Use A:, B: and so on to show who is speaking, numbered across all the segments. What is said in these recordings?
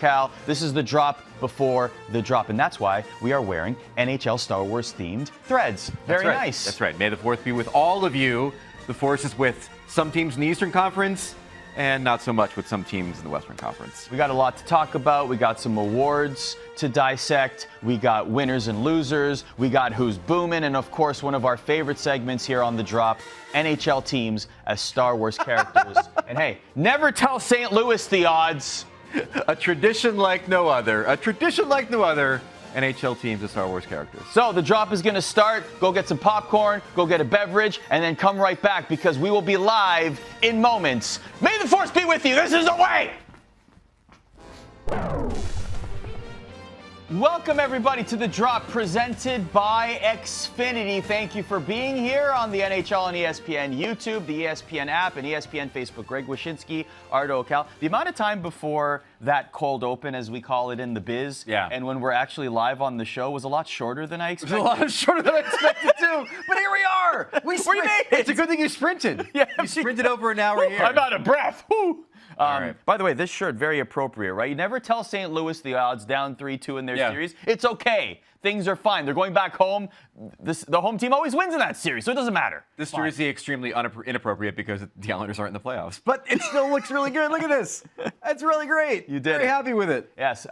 A: Cal, this is the drop before the drop, and that's why we are wearing NHL Star Wars themed threads. Very nice.
B: That's right. May the 4th be with all of you. The Force is with some teams in the Eastern Conference and not so much with some teams in the Western Conference.
A: We got a lot to talk about. We got some awards to dissect. We got winners and losers. We got who's booming, and of course, one of our favorite segments here on the drop, NHL teams as Star Wars characters. And hey, never tell St. Louis the odds.
B: A tradition like no other. A tradition like no other. NHL teams as Star Wars characters.
A: So the drop is going to start. Go get some popcorn, go get a beverage, and then come right back because we will be live in moments. May the Force be with you. This is the way. Welcome, everybody, to the drop presented by Xfinity. Thank you for being here on the NHL and ESPN YouTube, the ESPN app, and ESPN Facebook. Greg Wyshynski, Arda, Öcal. The amount of time before that cold open, as we call it in the biz, and when we're actually live on the show, was a lot shorter than I expected.
B: It was a lot shorter than I expected, too. But here we are. We
A: made it.
B: It's a good thing you sprinted. You sprinted over an hour here.
A: I'm out of breath. Woo. By the way, this shirt, very appropriate, right? You never tell St. Louis the odds down 3-2 in their series. It's okay. Things are fine. They're going back home. The home team always wins in that series, so it doesn't matter.
B: This jersey is extremely inappropriate because the Islanders aren't in the playoffs. But it still looks really good. Look at this. That's really great.
A: You did.
B: Very happy with it.
A: Yes.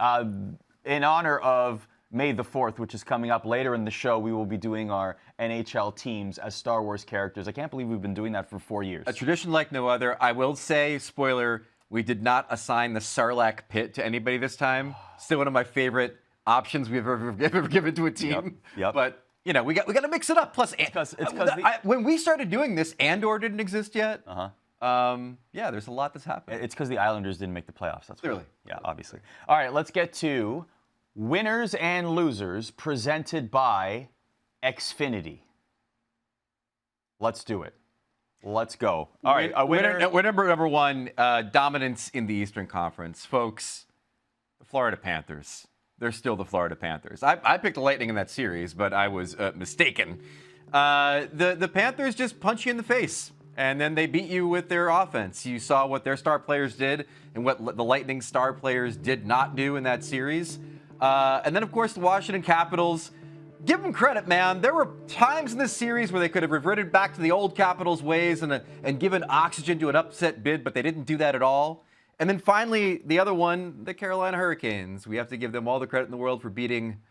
A: In honor of May the 4th, which is coming up later in the show, we will be doing our NHL teams as Star Wars characters. I can't believe we've been doing that for 4 years.
B: A tradition like no other. I will say, spoiler, we did not assign the Sarlacc pit to anybody this time. Still one of my favorite options we've ever given to a team.
A: Yep.
B: But, you know, we got to mix it up. Plus, when we started doing this, Andor didn't exist yet. Yeah, there's a lot that's happened.
A: It's because the Islanders didn't make the playoffs. That's
B: clearly.
A: Yeah, obviously. All right, let's get to winners and losers presented by Xfinity. Let's do it. Let's go. All right,
B: winner number one, dominance in the Eastern Conference. Folks, the Florida Panthers. They're still the Florida Panthers. I picked the Lightning in that series, but I was mistaken. The Panthers just punch you in the face, and then they beat you with their offense. You saw what their star players did and what the Lightning star players did not do in that series. And then, of course, the Washington Capitals. Give them credit, man. There were times in this series where they could have reverted back to the old Capitals ways and given oxygen to an upset bid, but they didn't do that at all. And then finally, the other one, the Carolina Hurricanes. We have to give them all the credit in the world for beating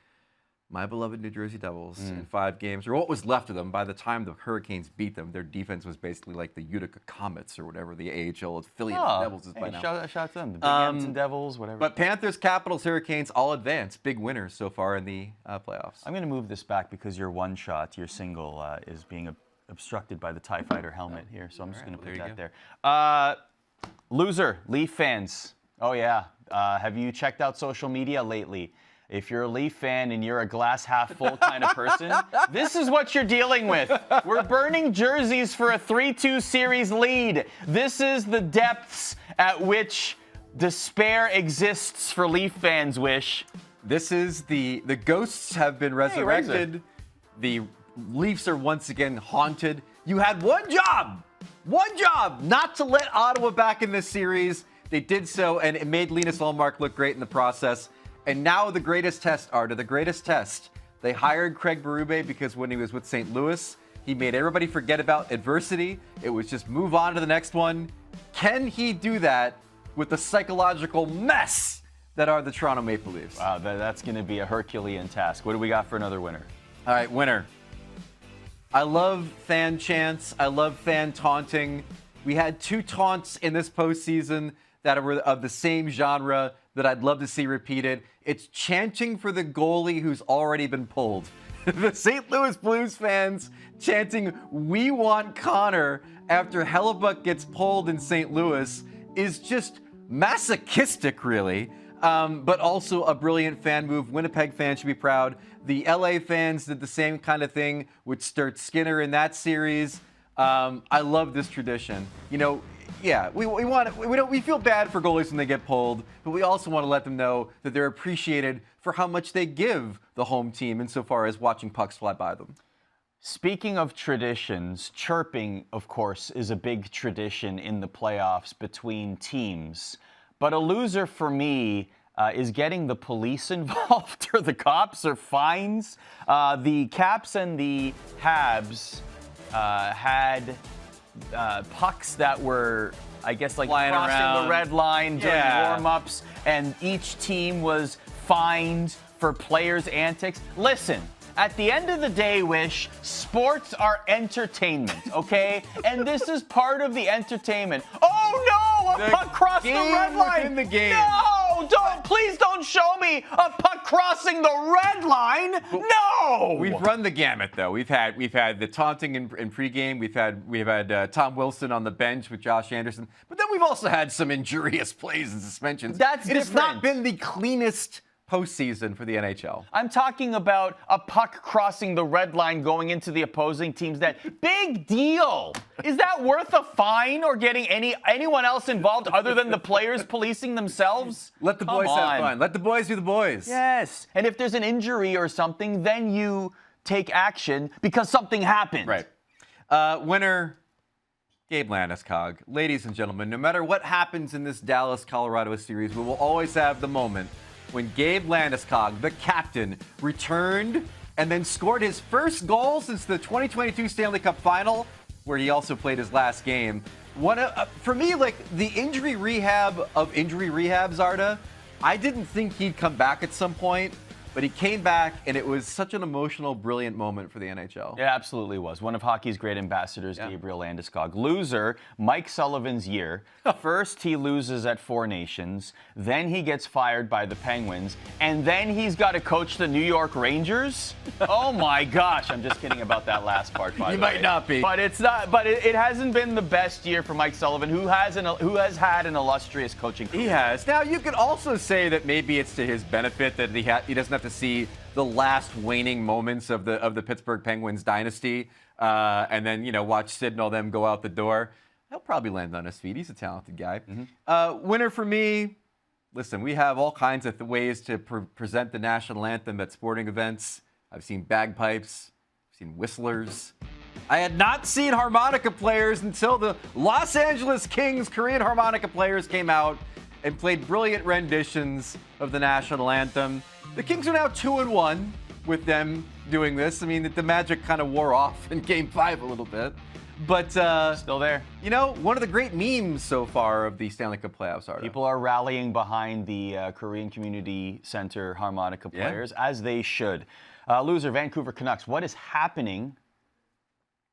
B: my beloved New Jersey Devils in 5 games, or what was left of them. By the time the Hurricanes beat them, their defense was basically like the Utica Comets or whatever the AHL affiliate of the Devils is by now.
A: Shout out to them. The Big Edmonton Devils, whatever.
B: But Panthers, Capitals, Hurricanes all advanced. Big winners so far in the playoffs.
A: I'm going to move this back because your one shot, your single, is being obstructed by the TIE Fighter helmet here. So I'm just going to put that there. Loser, Leaf fans. Oh, yeah. Have you checked out social media lately? If you're a Leaf fan and you're a glass half full kind of person, this is what you're dealing with. We're burning jerseys for a 3-2 series lead. This is the depths at which despair exists for Leaf fans, Wish.
B: This is the ghosts have been resurrected. The Leafs are once again haunted. You had one job, not to let Ottawa back in this series. They did so, and it made Linus Ullmark look great in the process. And now the greatest test, Arda, the greatest test. They hired Craig Berube because when he was with St. Louis, he made everybody forget about adversity. It was just move on to the next one. Can he do that with the psychological mess that are the Toronto Maple Leafs?
A: Wow, that's going to be a Herculean task. What do we got for another winner?
B: All right, winner. I love fan chants. I love fan taunting. We had 2 taunts in this postseason that were of the same genre that I'd love to see repeated. It's chanting for the goalie who's already been pulled. The St. Louis Blues fans chanting, "We want Connor," after Hellebuck gets pulled in St. Louis is just masochistic, really. But also a brilliant fan move. Winnipeg fans should be proud. The LA fans did the same kind of thing with Sturt Skinner in that series. I love this tradition. You know, yeah, we feel bad for goalies when they get pulled, but we also want to let them know that they're appreciated for how much they give the home team insofar as watching pucks fly by them.
A: Speaking of traditions, chirping, of course, is a big tradition in the playoffs between teams. But a loser for me is getting the police involved or the cops or fines. The Caps and the Habs had pucks that were, I guess, like
B: flying
A: crossing
B: around
A: the red line during
B: Yeah.
A: warm-ups, and each team was fined for players' antics. Listen, at the end of the day, Wish, sports are entertainment, okay? And this is part of the entertainment. Oh no, a
B: The
A: puck crossed the
B: game
A: red line.
B: within the game.
A: No, please don't show me a puck crossing the red line. No.
B: We've run the gamut, though. We've had the taunting in pregame. We've had Tom Wilson on the bench with Josh Anderson, but then we've also had some injurious plays and suspensions.
A: That's
B: it has not
A: different.
B: been the cleanest postseason for the NHL.
A: I'm talking about a puck crossing the red line going into the opposing team's net. Big deal. Is that worth a fine or getting anyone else involved other than the players policing themselves?
B: Let the
A: Come
B: boys
A: on.
B: have fun. Let the boys be the boys.
A: Yes. And if there's an injury or something, then you take action because something happened.
B: Right. Winner, Gabe Landeskog. Ladies and gentlemen, no matter what happens in this Dallas-Colorado series, we will always have the moment when Gabe Landeskog, the captain, returned and then scored his first goal since the 2022 Stanley Cup Final, where he also played his last game. For me, like the injury rehab of injury rehabs, Arda, I didn't think he'd come back at some point, but he came back, and it was such an emotional, brilliant moment for the NHL.
A: It absolutely was. One of hockey's great ambassadors, Gabriel Landeskog. Loser, Mike Sullivan's year. First, he loses at Four Nations. Then he gets fired by the Penguins. And then he's got to coach the New York Rangers? Oh, my gosh. I'm just kidding about that last part, by the way.
B: You might not be.
A: But it's not. But it hasn't been the best year for Mike Sullivan, who has had an illustrious coaching career.
B: He has. Now, you could also say that maybe it's to his benefit that he doesn't have to see the last waning moments of the Pittsburgh Penguins dynasty, and then watch Sid and all them go out the door. He'll probably land on his feet. He's a talented guy. Winner for me. Listen, we have all kinds of ways to present the national anthem at sporting events. I've seen bagpipes. I've seen whistlers. I had not seen harmonica players until the Los Angeles Kings Korean harmonica players came out and played brilliant renditions of the national anthem. The Kings are now 2-1 with them doing this. I mean, the magic kind of wore off in Game 5 a little bit. But
A: Still there.
B: one of the great memes so far of the Stanley Cup Playoffs, Arda.
A: People are rallying behind the Korean Community Center harmonica players, as they should. Loser, Vancouver Canucks. What is happening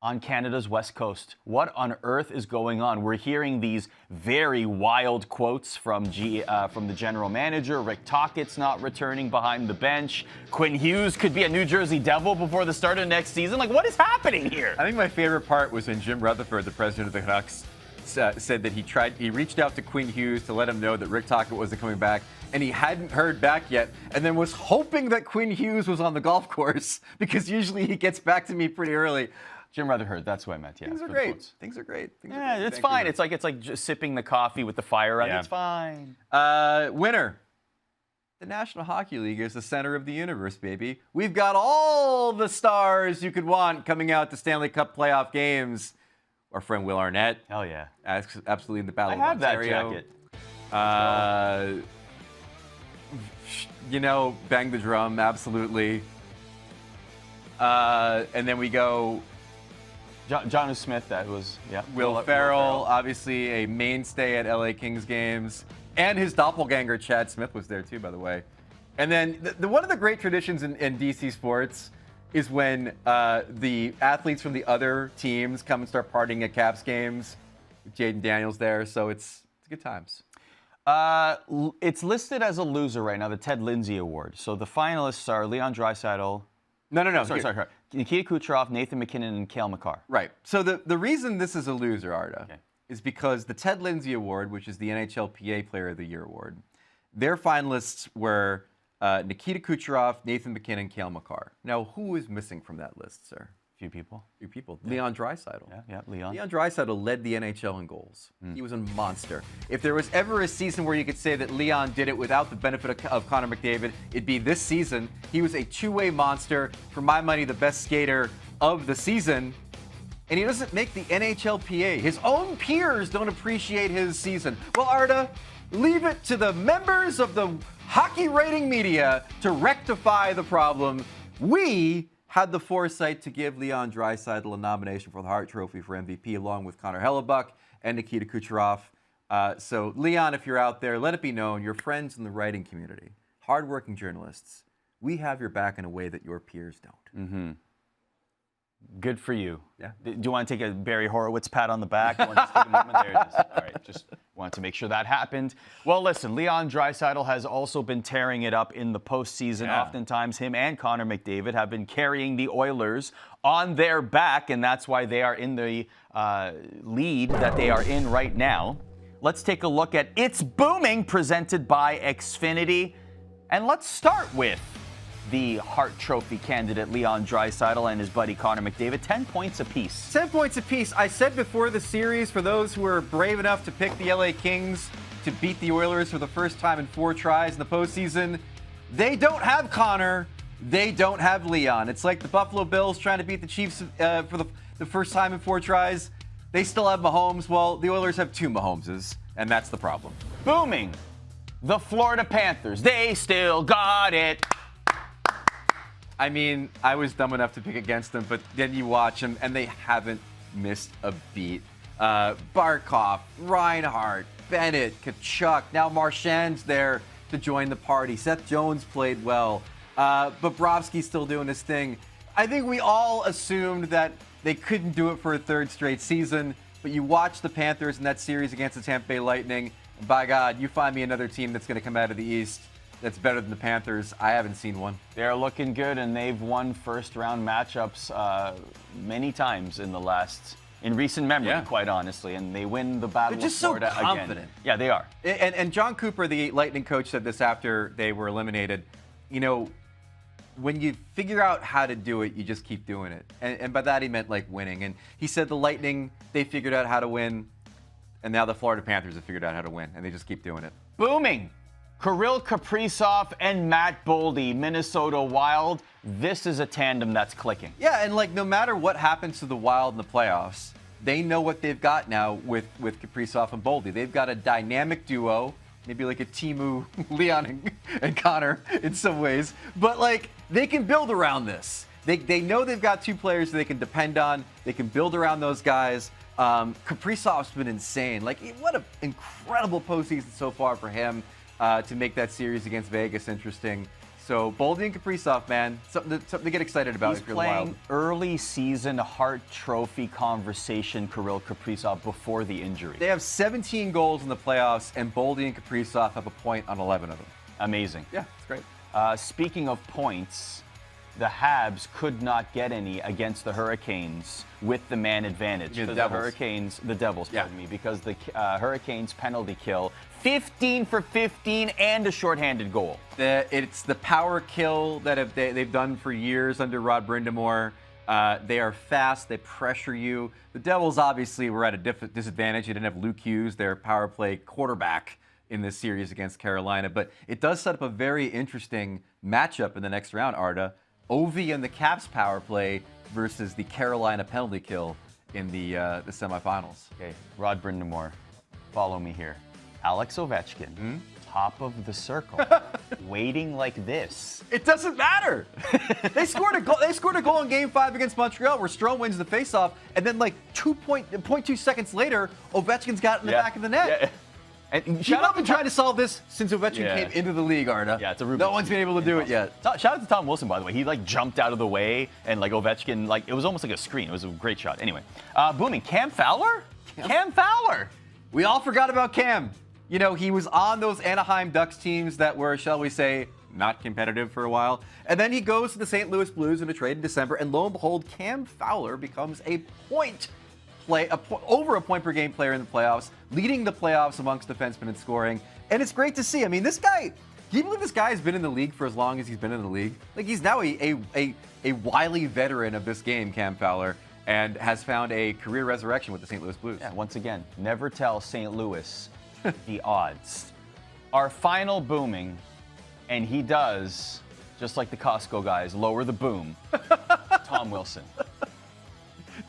A: on Canada's West Coast? What on earth is going on? We're hearing these very wild quotes from the general manager. Rick Tockett's not returning behind the bench. Quinn Hughes could be a New Jersey Devil before the start of next season. Like, what is happening here?
B: I think my favorite part was when Jim Rutherford, the president of the Canucks, said that he reached out to Quinn Hughes to let him know that Rick Tocchet wasn't coming back, and he hadn't heard back yet, and then was hoping that Quinn Hughes was on the golf course because usually he gets back to me pretty early.
A: Jim Rutherford, that's what I meant. Yeah,
B: Things are
A: for the
B: great.
A: quotes.
B: Things are great.
A: Yeah, it's fine. It's like just sipping the coffee with the fire on.
B: Yeah.
A: It's fine.
B: Winner. The National Hockey League is the center of the universe, baby. We've got all the stars you could want coming out to Stanley Cup playoff games. Our friend Will Arnett.
A: Hell yeah.
B: Absolutely in the Battle
A: I
B: of
A: have that
B: Ontario.
A: jacket.
B: Bang the drum, absolutely. And then we go
A: John Smith, that was, yeah.
B: Will Ferrell, obviously a mainstay at LA Kings games. And his doppelganger, Chad Smith, was there too, by the way. And then one of the great traditions in DC sports is when the athletes from the other teams come and start partying at Caps games. With Jaden Daniels there, so it's good times.
A: It's listed as a loser right now, the Ted Lindsay Award. So the finalists are Leon Draisaitl.
B: No.
A: Sorry. Nikita Kucherov, Nathan McKinnon, and Cale Makar.
B: Right. So the reason this is a loser, Arda, is because the Ted Lindsay Award, which is the NHL PA Player of the Year award, their finalists were Nikita Kucherov, Nathan McKinnon, Cale Makar. Now, who is missing from that list, sir?
A: Few people.
B: Leon Draisaitl.
A: Yeah, Leon.
B: Leon Draisaitl led the NHL in goals. He was a monster. If there was ever a season where you could say that Leon did it without the benefit of Connor McDavid, it'd be this season. He was a two-way monster. For my money, the best skater of the season. And he doesn't make the NHL PA. His own peers don't appreciate his season. Well, Arda, leave it to the members of the hockey rating media to rectify the problem. We had the foresight to give Leon Draisaitl a nomination for the Hart Trophy for MVP, along with Connor Hellebuck and Nikita Kucherov. So, Leon, if you're out there, let it be known, your friends in the writing community, hardworking journalists, we have your back in a way that your peers don't.
A: Mm-hmm. Good for you.
B: Yeah.
A: Do you want to take a Barry Horowitz pat on the back? You want to just take a moment? There it is. All right, just wanted to make sure that happened. Well, listen, Leon Draisaitl has also been tearing it up in the postseason.
B: Yeah.
A: Oftentimes, him and Connor McDavid have been carrying the Oilers on their back, and that's why they are in the lead that they are in right now. Let's take a look at It's Booming, presented by Xfinity. And let's start with the Hart Trophy candidate Leon Draisaitl and his buddy Connor McDavid. 10 points apiece.
B: 10 points apiece. I said before the series, for those who were brave enough to pick the LA Kings to beat the Oilers for the first time in 4 tries in the postseason, they don't have Connor. They don't have Leon. It's like the Buffalo Bills trying to beat the Chiefs for the first time in 4 tries. They still have Mahomes. Well, the Oilers have 2 Mahomeses, and that's the problem.
A: Booming. The Florida Panthers. They still got it.
B: I mean, I was dumb enough to pick against them, but then you watch them, and they haven't missed a beat. Barkov, Reinhart, Bennett, Kachuk, now Marchand's there to join the party. Seth Jones played well. Bobrovsky's still doing his thing. I think we all assumed that they couldn't do it for a 3rd straight season, but you watch the Panthers in that series against the Tampa Bay Lightning, and by God, you find me another team that's going to come out of the East that's better than the Panthers. I haven't seen one.
A: They're looking good, and they've won first-round matchups many times in recent memory, quite honestly. And they win the Battle
B: They're just
A: of Florida
B: so confident.
A: again. Yeah, they are.
B: And John Cooper, the Lightning coach, said this after they were eliminated. You know, when you figure out how to do it, you just keep doing it. And by that, he meant like winning. And he said the Lightning, they figured out how to win. And now the Florida Panthers have figured out how to win. And they just keep doing it.
A: Booming. Kirill Kaprizov and Matt Boldy, Minnesota Wild. This is a tandem that's clicking.
B: Yeah, and like no matter what happens to the Wild in the playoffs, they know what they've got now with Kaprizov and Boldy. They've got a dynamic duo, maybe like a Timu, Leon and Connor in some ways. But like they can build around this. They know they've got 2 players they can depend on. They can build around those guys. Kaprizov's been insane. Like what an incredible postseason so far for him. To make that series against Vegas interesting. So Boldy and Kaprizov, man, something to get excited about.
A: He's
B: if you're the Wild.
A: playing early season Hart Trophy conversation, Kirill Kaprizov, before the injury.
B: They have 17 goals in the playoffs, and Boldy and Kaprizov have a point on 11 of them.
A: Amazing.
B: Yeah, it's great.
A: Speaking of points, the Habs could not get any against the Hurricanes with the man advantage.
B: The
A: Devils, pardon me, because the Hurricanes penalty kill 15 for 15 and a shorthanded goal.
B: It's the power kill that they've done for years under Rod Brind'Amour. They are fast. They pressure you. The Devils obviously were at a disadvantage. They didn't have Luke Hughes, their power play quarterback, in this series against Carolina. But it does set up a very interesting matchup in the next round, Arda. Ovi and the Caps power play versus the Carolina penalty kill in the semifinals.
A: Okay, Rod Brind'Amour, follow me here. Alex Ovechkin, top of the circle, waiting like this.
B: It doesn't matter. They scored a goal in Game 5 against Montreal where Strome wins the faceoff, and then like 2.2 seconds later, Ovechkin's got it in the back of the net.
A: Yeah. And
B: People have been trying to solve this since Ovechkin came into the league, Arda.
A: Yeah, it's a Rubik's
B: No one's been able to do it yet.
A: Shout out to Tom Wilson, by the way. He like jumped out of the way, and like Ovechkin, like it was almost like a screen. It was a great shot. Anyway, booming. Cam Fowler? Cam Fowler.
B: We all forgot about Cam. You know, he was on those Anaheim Ducks teams that were, shall we say, not competitive for a while. And then he goes to the St. Louis Blues in a trade in December, and lo and behold, Cam Fowler becomes over a point per game player in the playoffs, leading the playoffs amongst defensemen in scoring. And it's great to see. I mean, this guy, do you believe this guy has been in the league for as long as he's been in the league? Like, he's now a wily veteran of this game, Cam Fowler, and has found a career resurrection with the St. Louis Blues.
A: Yeah, once again, never tell St. Louis the odds. Our final booming, and he does, just like the Costco guys, lower the boom. Tom Wilson.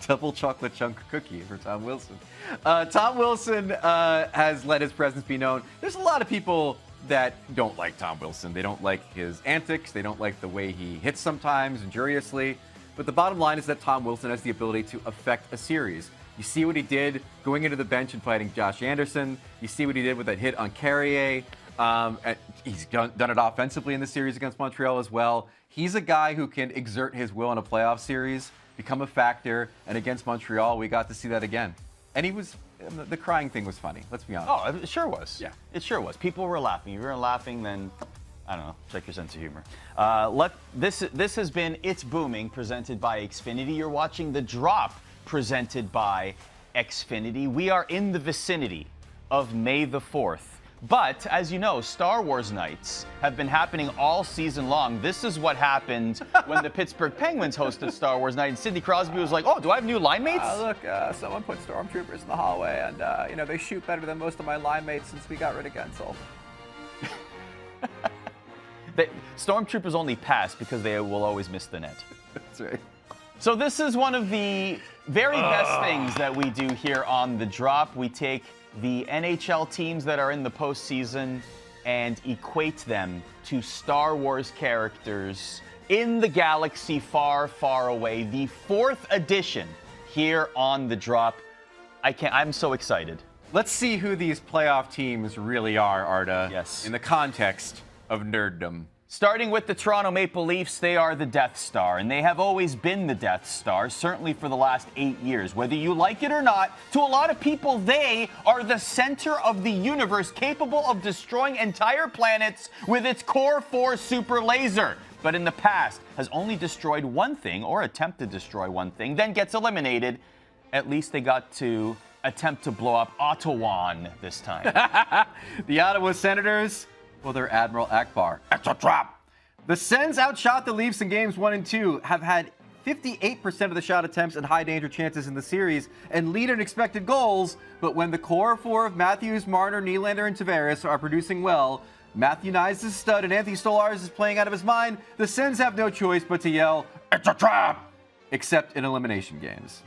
B: Double chocolate chunk cookie for Tom Wilson. Tom Wilson has let his presence be known. There's a lot of people that don't like Tom Wilson. They don't like his antics. They don't like the way he hits sometimes, injuriously. But the bottom line is that Tom Wilson has the ability to affect a series. You see what he did going into the bench and fighting Josh Anderson. You see what he did with that hit on Carrier. He's done it offensively in the series against Montreal as well. He's a guy who can exert his will in a playoff series, become a factor, and against Montreal, we got to see that again. And the crying thing was funny, let's be honest.
A: Oh, it sure was.
B: Yeah.
A: It sure was. People were laughing. If you weren't laughing, then, I don't know, check your sense of humor. This has been It's Booming, presented by Xfinity. You're watching The Drop, presented by Xfinity. We are in the vicinity of May the 4th. But, as you know, Star Wars nights have been happening all season long. This is what happened when the Pittsburgh Penguins hosted Star Wars night, and Sidney Crosby was like, oh, do I have new line mates?
C: Look, someone put stormtroopers in the hallway, and, they shoot better than most of my line mates since we got rid of Gensel.
A: Stormtroopers only pass because they will always miss the net.
B: That's right.
A: So this is one of the very best things that we do here on The Drop. We take the NHL teams that are in the postseason and equate them to Star Wars characters in the galaxy far, far away. The 4th edition here on The Drop. I'm so excited.
B: Let's see who these playoff teams really are, Arda.
A: Yes.
B: In the context of nerddom.
A: Starting with the Toronto Maple Leafs, they are the Death Star, and they have always been the Death Star, certainly for the last 8 years. Whether you like it or not, to a lot of people, they are the center of the universe, capable of destroying entire planets with its Core 4 super laser. But in the past, has only destroyed one thing, or attempted to destroy one thing, then gets eliminated. At least they got to attempt to blow up Ottawa this time.
B: The Ottawa Senators, well, they're Admiral Akbar. Extra trap! The Sens outshot the Leafs in games 1 and 2, have had 58% of the shot attempts and high danger chances in the series, and lead in expected goals. But when the core 4 of Matthews, Marner, Nylander, and Tavares are producing well, Matthew Nyes is stud and Anthony Stolarz is playing out of his mind, the Sens have no choice but to yell, "Extra trap!" except in elimination games.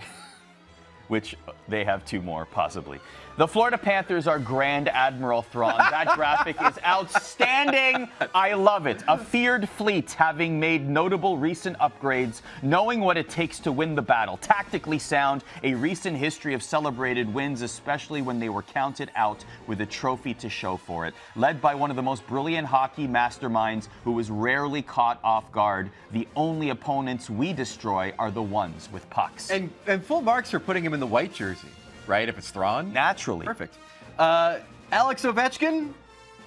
A: Which they have 2 more, possibly. The Florida Panthers are Grand Admiral Thrawn. That graphic is outstanding. I love it. A feared fleet, having made notable recent upgrades, knowing what it takes to win the battle. Tactically sound, a recent history of celebrated wins, especially when they were counted out with a trophy to show for it. Led by one of the most brilliant hockey masterminds who is rarely caught off guard, the only opponents we destroy are the ones with pucks.
B: And full marks for putting him in the white jersey, right? If it's Thrawn?
A: Naturally.
B: Perfect. Alex Ovechkin?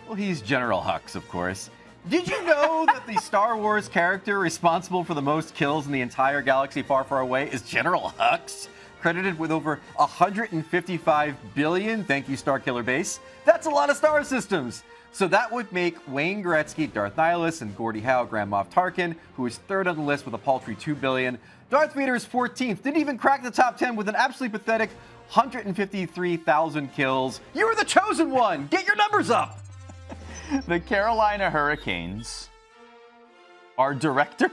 B: Well, he's General Hux, of course. Did you know that the Star Wars character responsible for the most kills in the entire galaxy far, far away is General Hux? Credited with over 155 billion, thank you, Starkiller Base. That's a lot of star systems. So that would make Wayne Gretzky, Darth Nihilus, and Gordie Howe, Grand Moff Tarkin, who is 3rd on the list with a paltry 2 billion. Darth Vader is 14th, didn't even crack the top 10 with an absolutely pathetic 153,000 kills. You were the chosen one! Get your numbers up!
A: The Carolina Hurricanes are Director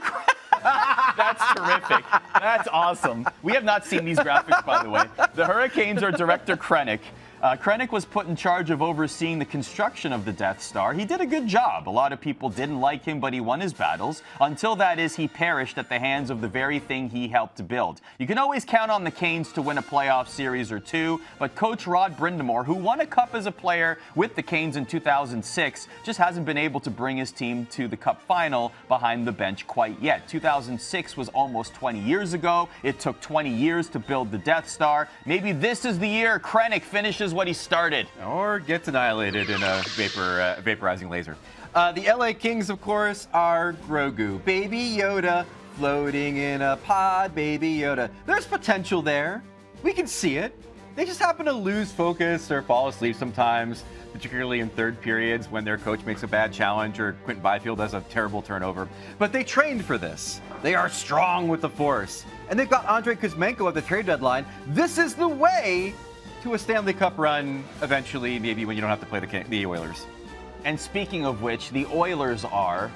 A: That's terrific. That's awesome. We have not seen these graphics, by the way. The Hurricanes are Director Krennic. Krennic was put in charge of overseeing the construction of the Death Star. He did a good job. A lot of people didn't like him, but he won his battles. Until that is, he perished at the hands of the very thing he helped to build. You can always count on the Canes to win a playoff series or 2, but Coach Rod Brindamore, who won a cup as a player with the Canes in 2006, just hasn't been able to bring his team to the cup final behind the bench quite yet. 2006 was almost 20 years ago. It took 20 years to build the Death Star. Maybe this is the year Krennic finishes what he started.
B: Or gets annihilated in a vaporizing laser. The LA Kings, of course, are Grogu. Baby Yoda, floating in a pod, Baby Yoda. There's potential there. We can see it. They just happen to lose focus or fall asleep sometimes, particularly in third periods when their coach makes a bad challenge or Quentin Byfield has a terrible turnover. But they trained for this. They are strong with the Force. And they've got Andrei Kuzmenko at the trade deadline. This is the way to a Stanley Cup run eventually, maybe when you don't have to play the Oilers.
A: And speaking of which, the Oilers are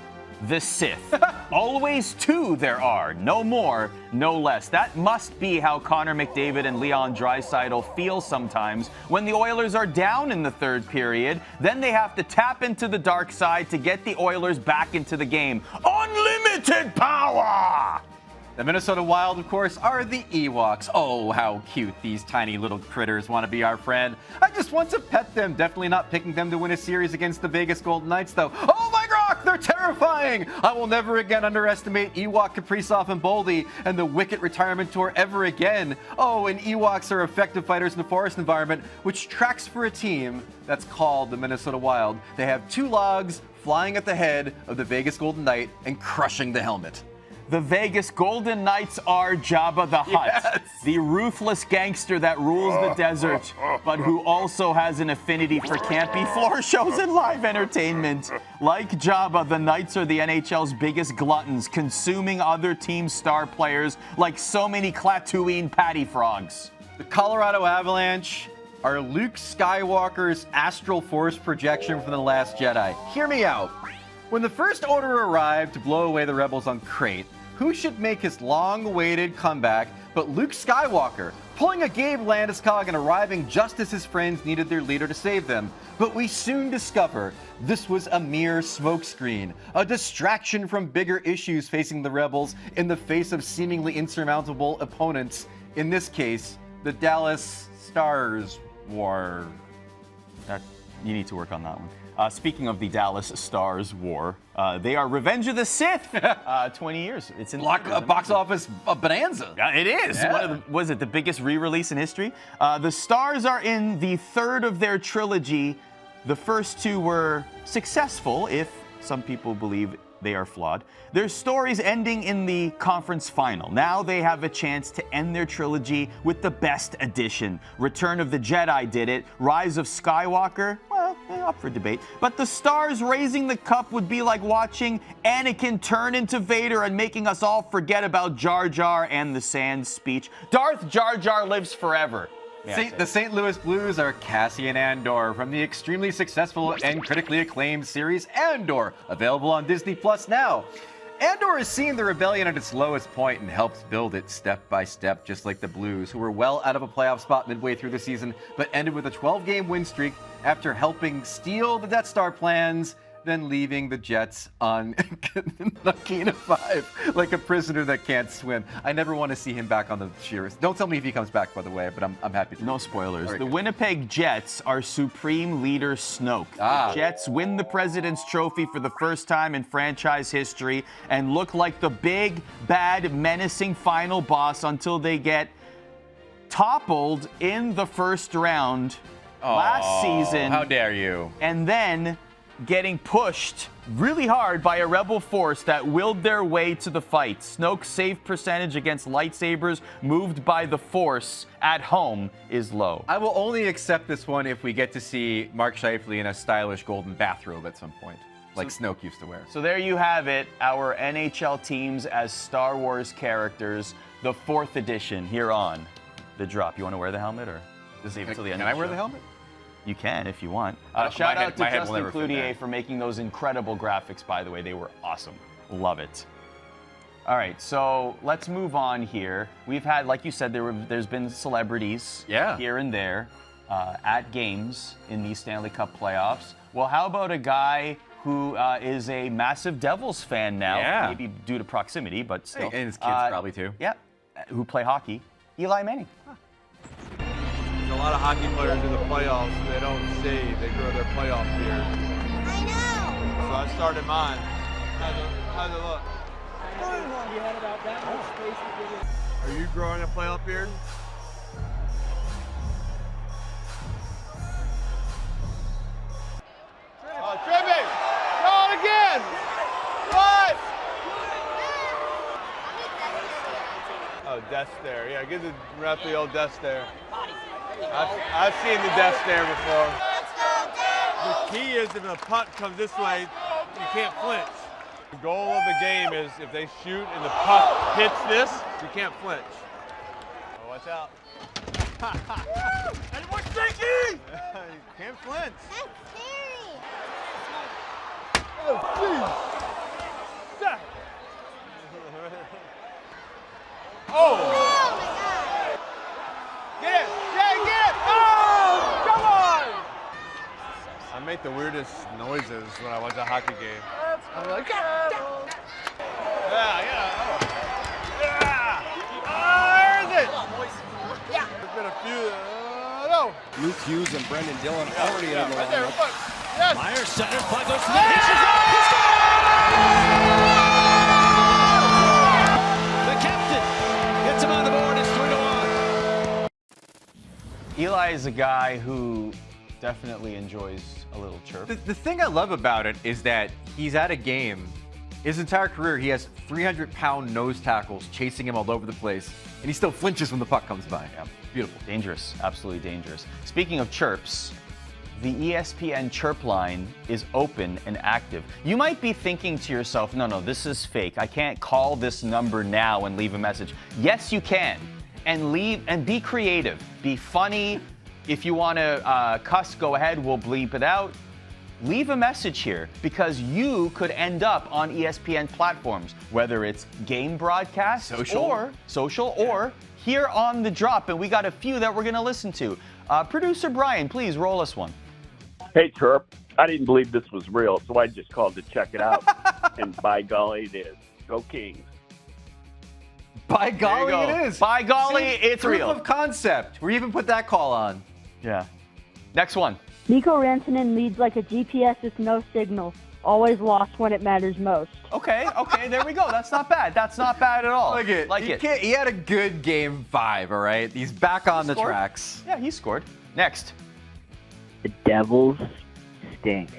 A: the Sith. Always two there are, no more, no less. That must be how Connor McDavid and Leon Draisaitl feel sometimes when the Oilers are down in the third period. Then they have to tap into the dark side to get the Oilers back into the game. Unlimited power!
B: The Minnesota Wild, of course, are the Ewoks. Oh, how cute these tiny little critters want to be our friend. I just want to pet them. Definitely not picking them to win a series against the Vegas Golden Knights, though. Oh my God, they're terrifying! I will never again underestimate Ewok, Kaprizov, and Boldy and the Wicket Retirement Tour ever again. Oh, and Ewoks are effective fighters in the forest environment, which tracks for a team that's called the Minnesota Wild. They have two logs flying at the head of the Vegas Golden Knight and crushing the helmet.
A: The Vegas Golden Knights are Jabba the Hutt,
B: Yes.
A: the ruthless gangster that rules the desert, but who also has an affinity for campy floor shows and live entertainment. Like Jabba, the Knights are the NHL's biggest gluttons, consuming other teams' star players like so many Klaatuine patty frogs.
B: The Colorado Avalanche are Luke Skywalker's astral force projection from The Last Jedi. Hear me out. When the First Order arrived to blow away the rebels on Crate, who should make his long-awaited comeback but Luke Skywalker, pulling a Gabe Landeskog and arriving just as his friends needed their leader to save them? But we soon discover this was a mere smokescreen, a distraction from bigger issues facing the rebels in the face of seemingly insurmountable opponents, in this case, the Dallas Stars War.
A: You need to work on that one. Speaking of the Dallas Stars War, they are Revenge of the Sith. 20 years. It's in
B: Box office bonanza.
A: It is.
B: Yeah.
A: One of the, was it the biggest re-release in history? The Stars are in the third of their trilogy. The first two were successful, if some people believe they are flawed. Their stories ending in the conference final. Now they have a chance to end their trilogy with the best edition. Return of the Jedi did it. Rise of Skywalker, well, up for debate. But the Stars raising the cup would be like watching Anakin turn into Vader and making us all forget about Jar Jar and the Sand speech. Darth Jar Jar lives forever.
B: The St. Louis Blues are Cassian Andor from the extremely successful and critically acclaimed series Andor, available on Disney Plus now. Andor has seen the rebellion at its lowest point and helps build it step by step, just like the Blues, who were well out of a playoff spot midway through the season, but ended with a 12-game win streak after helping steal the Death Star plans, then leaving the Jets on Nakina 5 like a prisoner that can't swim. I never want to see him back on the Shearers. Don't tell me if he comes back, by the way, but I'm happy to.
A: No spoilers.
B: Right,
A: the
B: good.
A: Winnipeg Jets are Supreme Leader Snoke.
B: Ah.
A: The Jets win the President's Trophy for the first time in franchise history and look like the big, bad, menacing final boss until they get toppled in the first round last season.
B: How dare you?
A: And then getting pushed really hard by a rebel force that willed their way to the fight. Snoke's save percentage against lightsabers moved by the force at home is low.
B: I will only accept this one if we get to see Mark Scheifele in a stylish golden bathrobe at some point, like Snoke used to wear.
A: So there you have it, our NHL teams as Star Wars characters, the 4th edition here on The Drop. You want to wear the helmet or just leave it till the end?
B: Can I
A: of the
B: wear
A: show?
B: the helmet?
A: You can if you want.
B: My
A: Shout
B: head-
A: out to
B: my head will
A: Justin
B: never fit
A: Cloutier
B: there.
A: for making those incredible graphics, by the way. They were awesome. Love it. All right, so let's move on here. We've had, like you said, there's been celebrities here and there at games in these Stanley Cup playoffs. Well, how about a guy who is a massive Devils fan now,
B: Yeah.
A: maybe due to proximity, but still.
B: And his kids probably too.
A: Yeah, who play hockey. Eli Manning.
D: There's a lot of hockey players in the playoffs. They don't save. They grow their playoff beard.
E: I know.
D: So I started mine. How's it look? Are you growing a playoff beard? Oh, tripping! Go it again! What? Oh, death stare. Yeah, give the ref the old death stare. I've seen the death stare before. The key is if a puck comes this way, you can't flinch. The goal of the game is if they shoot and the puck hits this, you can't flinch. Oh, watch out. And more sticky! You can't flinch.
E: That's scary.
D: Oh, jeez.
E: Hughes and Brendan Dillon already in the
D: Right there,
E: lineup.
D: look. Yes.
F: Myers center, puck goes to the net. He's up. He scores! The captain gets him on the board. It's 3-1.
A: Eli is a guy who definitely enjoys a little chirp.
B: The thing I love about it is that he's at a game. His entire career, he has 300-pound nose tackles chasing him all over the place, and he still flinches when the puck comes by.
A: Yeah.
B: Beautiful.
A: Dangerous, absolutely dangerous. Speaking of chirps, the ESPN chirp line is open and active. You might be thinking to yourself, no, this is fake. I can't call this number now and leave a message. Yes, you can. And be creative. Be funny. If you want to cuss, go ahead. We'll bleep it out. Leave a message here because you could end up on ESPN platforms, whether it's game broadcasts or here on the drop. And we got a few that we're going to listen to. Producer Brian, please roll us one.
G: Hey, Chirp. I didn't believe this was real, so I just called to check it out. And by golly, it is. Go Kings.
B: By golly, it is.
A: By golly,
B: See,
A: it's
B: proof
A: real.
B: of concept. We even put that call on.
A: Yeah. Next one.
H: Mikko Rantanen leads like a GPS with no signal. Always lost when it matters most.
A: Okay, there we go. That's not bad. That's not bad at all.
B: Like it. He had a good game 5, all right? He's back on the
A: scored.
B: tracks.
A: Yeah, he scored. Next.
I: The Devils stink.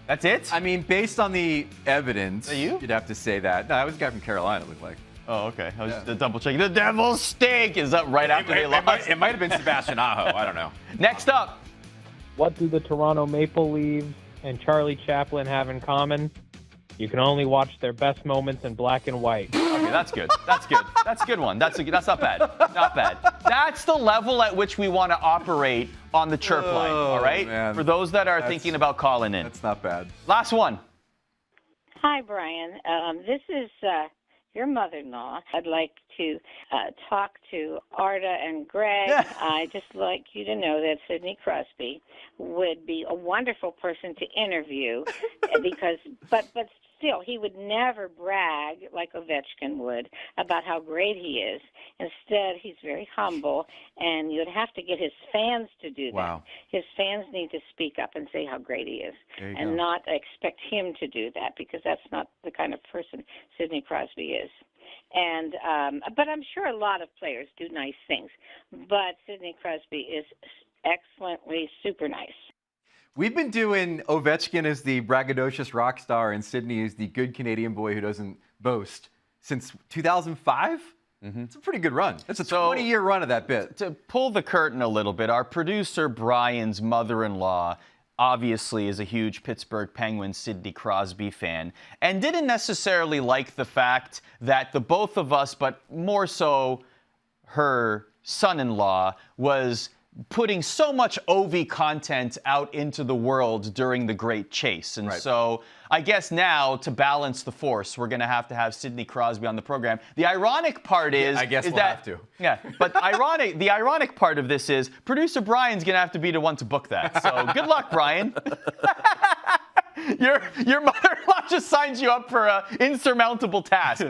A: That's it?
B: I mean, based on the evidence,
A: you?
B: you'd have to say that. No, that was a guy from Carolina, it looked like.
A: Oh, okay. I was just double checking. The Devils stink. Is that right after they lost?
B: It might have been Sebastian Aho. I don't know.
A: Next up.
J: What do the Toronto Maple Leafs and Charlie Chaplin have in common? You can only watch their best moments in black and white.
A: Okay, that's good. That's good. That's a good one. That's not bad. Not bad. That's the level at which we want to operate on the chirp line, all right?
B: Man.
A: For those that are thinking about calling in.
B: That's not bad.
A: Last one.
K: Hi, Brian. This is your mother-in-law. I'd like to talk to Arda and Greg. I'd just like you to know that Sidney Crosby would be a wonderful person to interview because, but still, he would never brag like Ovechkin would about how great he is. Instead, he's very humble, and you'd have to get his fans to do that.
B: Wow.
K: His fans need to speak up and say how great he is, and not expect him to do that because that's not the kind of person Sidney Crosby is. And but I'm sure a lot of players do nice things, but Sidney Crosby is excellently super nice.
B: We've been doing Ovechkin as the braggadocious rock star and Sidney as the good Canadian boy who doesn't boast since 2005. It's a pretty good run. That's a 20-year run of that bit.
A: To pull the curtain a little bit, our producer Brian's mother-in-law obviously is a huge Pittsburgh Penguins Sidney Crosby fan and didn't necessarily like the fact that the both of us, but more so her son-in-law, was putting so much OV content out into the world during the Great Chase. And so I guess now, to balance the force, we're going to have Sidney Crosby on the program. The ironic part is...
B: I guess
A: is
B: we'll
A: that,
B: have to.
A: Yeah, but the ironic part of this is producer Brian's going to have to be the one to book that. So good luck, Brian. Your mother-in-law just signs you up for an insurmountable task.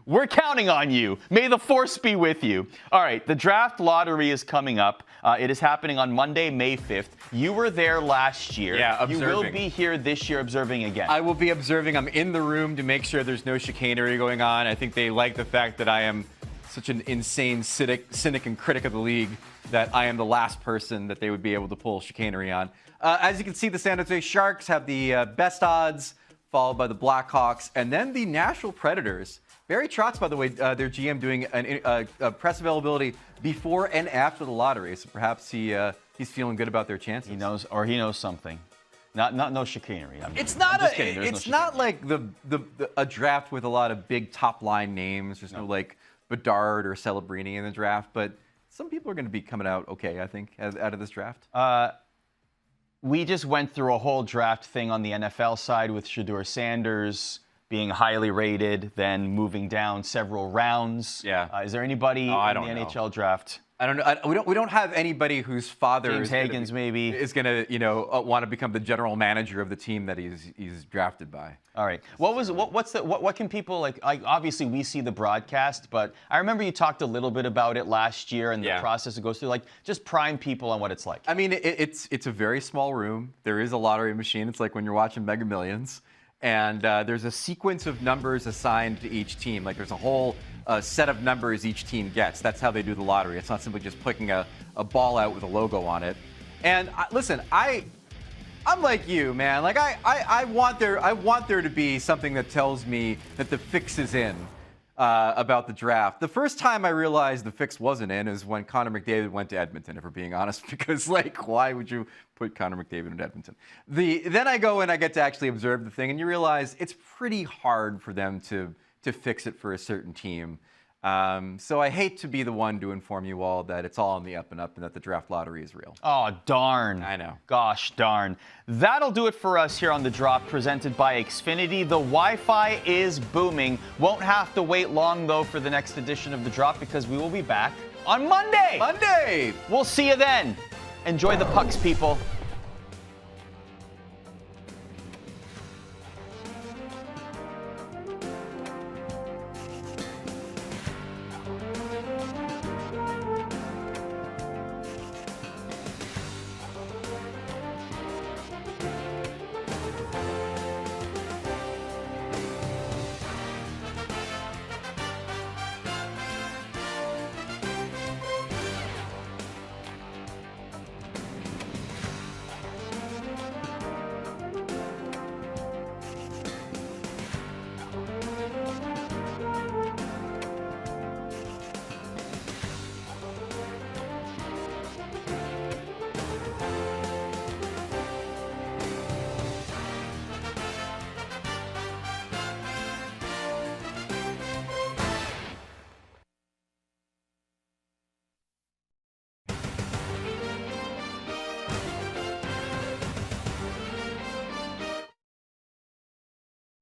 A: We're counting on you. May the force be with you. All right, the draft lottery is coming up. It is happening on Monday, May 5th. You were there last year.
B: Yeah, observing.
A: You will be here this year observing again.
B: I will be observing. I'm in the room to make sure there's no chicanery going on. I think they like the fact that I am such an insane cynic and critic of the league that I am the last person that they would be able to pull chicanery on. As you can see, the San Jose Sharks have the best odds, followed by the Blackhawks, and then the Nashville Predators. Barry Trotz, by the way, their GM, doing a press availability before and after the lottery, so perhaps he's feeling good about their chances.
A: He knows something. Not no chicanery.
B: It's not like a draft with a lot of big top line names. There's no like Bedard or Celebrini in the draft, but some people are going to be coming out okay, I think, out of this draft.
A: We just went through a whole draft thing on the NFL side with Shedeur Sanders being highly rated, then moving down several rounds.
B: Yeah.
A: Is there anybody in the NHL draft?
B: I don't know. We don't have anybody whose father
A: James Higgins maybe
B: is gonna want to become the general manager of the team that he's drafted by.
A: All right. What can people like? Obviously, we see the broadcast, but I remember you talked a little bit about it last year and the process it goes through. Like, just prime people on what it's like.
B: I mean, it's a very small room. There is a lottery machine. It's like when you're watching Mega Millions, and there's a sequence of numbers assigned to each team. Like, there's a whole set of numbers each team gets. That's how they do the lottery. It's not simply just picking a ball out with a logo on it. And listen, I'm like you, man. Like I want there to be something that tells me that the fix is in about the draft. The first time I realized the fix wasn't in is when Connor McDavid went to Edmonton, if we're being honest, because like, why would you put Connor McDavid in Edmonton? Then I go and I get to actually observe the thing, and you realize it's pretty hard for them to fix it for a certain team. So I hate to be the one to inform you all that it's all on the up and up and that the draft lottery is real.
A: Oh, darn.
B: I know.
A: Gosh darn. That'll do it for us here on The Drop, presented by Xfinity. The Wi-Fi is booming. Won't have to wait long, though, for the next edition of The Drop, because we will be back on Monday.
B: Monday!
A: We'll see you then. Enjoy the pucks, people.